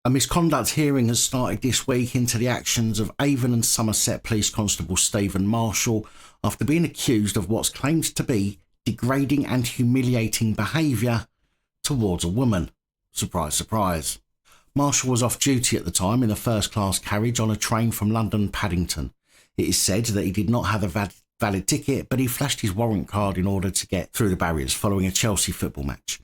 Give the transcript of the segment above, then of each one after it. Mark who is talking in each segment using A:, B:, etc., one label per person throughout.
A: A misconduct hearing has started this week into the actions of Avon and Somerset Police Constable Stephen Marshall after being accused of what's claimed to be degrading and humiliating behaviour towards a woman. Surprise, surprise. Marshall was off duty at the time in a first-class carriage on a train from London Paddington. It is said that he did not have a valid ticket, but he flashed his warrant card in order to get through the barriers following a Chelsea football match.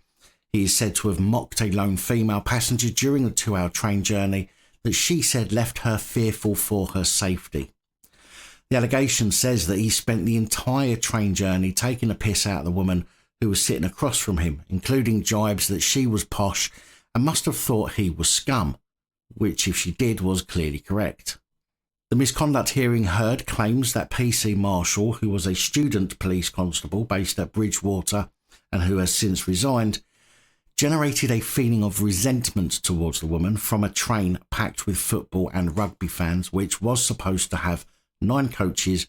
A: He is said to have mocked a lone female passenger during the 2-hour train journey that she said left her fearful for her safety. The allegation says that he spent the entire train journey taking a piss out of the woman who was sitting across from him, including jibes that she was posh and must have thought he was scum, which if she did was clearly correct. The misconduct hearing heard claims that PC Marshall, who was a student police constable based at Bridgewater and who has since resigned, generated a feeling of resentment towards the woman from a train packed with football and rugby fans, which was supposed to have 9 coaches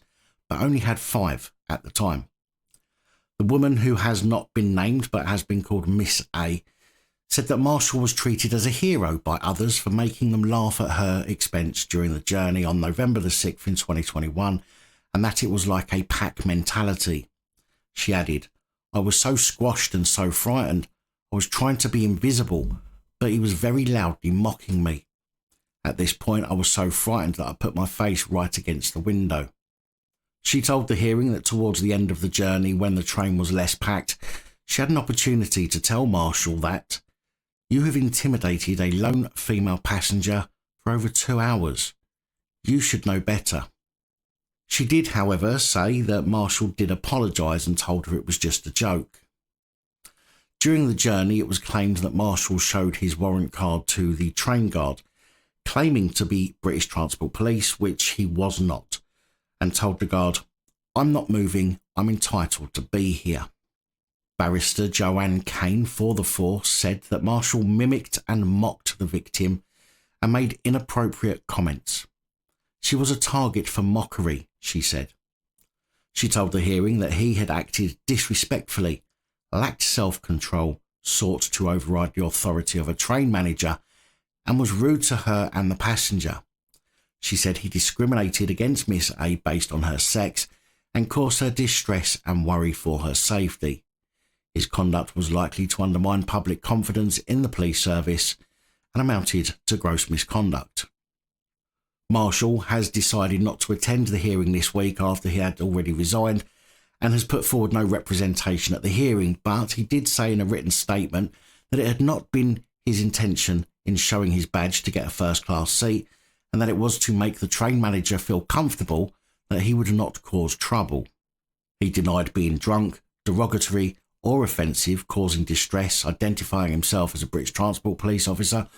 A: but only had 5 at the time. The woman, who has not been named but has been called Miss A, said that Marshall was treated as a hero by others for making them laugh at her expense during the journey on November the 6th in 2021, and that it was like a pack mentality. She added, "I was so squashed and so frightened. I was trying to be invisible, but he was very loudly mocking me. At this point, I was so frightened that I put my face right against the window." She told the hearing that towards the end of the journey, when the train was less packed, she had an opportunity to tell Marshall that, "You have intimidated a lone female passenger for over 2 hours. You should know better." She did, however, say that Marshall did apologise and told her it was just a joke. During the journey, it was claimed that Marshall showed his warrant card to the train guard, claiming to be British Transport Police, which he was not, and told the guard, "I'm not moving, I'm entitled to be here." Barrister Joanne Kane for the force said that Marshall mimicked and mocked the victim and made inappropriate comments. She was a target for mockery, she said. She told the hearing that he had acted disrespectfully, lacked self-control, sought to override the authority of a train manager, and was rude to her and the passenger. She said he discriminated against Miss A based on her sex and caused her distress and worry for her safety. His conduct was likely to undermine public confidence in the police service and amounted to gross misconduct. Marshall has decided not to attend the hearing this week after he had already resigned, and has put forward no representation at the hearing, but he did say in a written statement that it had not been his intention in showing his badge to get a first-class seat, and that it was to make the train manager feel comfortable that he would not cause trouble. He denied being drunk, derogatory or offensive, causing distress, identifying himself as a British Transport Police officer,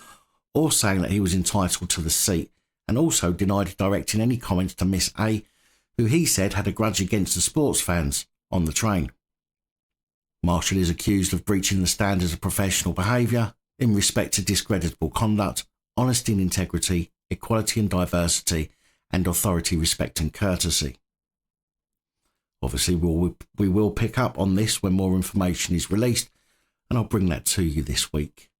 A: or saying that he was entitled to the seat, and also denied directing any comments to Miss A, who he said had a grudge against the sports fans on the train. Marshall is accused of breaching the standards of professional behaviour in respect to discreditable conduct, honesty and integrity, equality and diversity, and authority, respect and courtesy. Obviously, we will pick up on this when more information is released, and I'll bring that to you this week.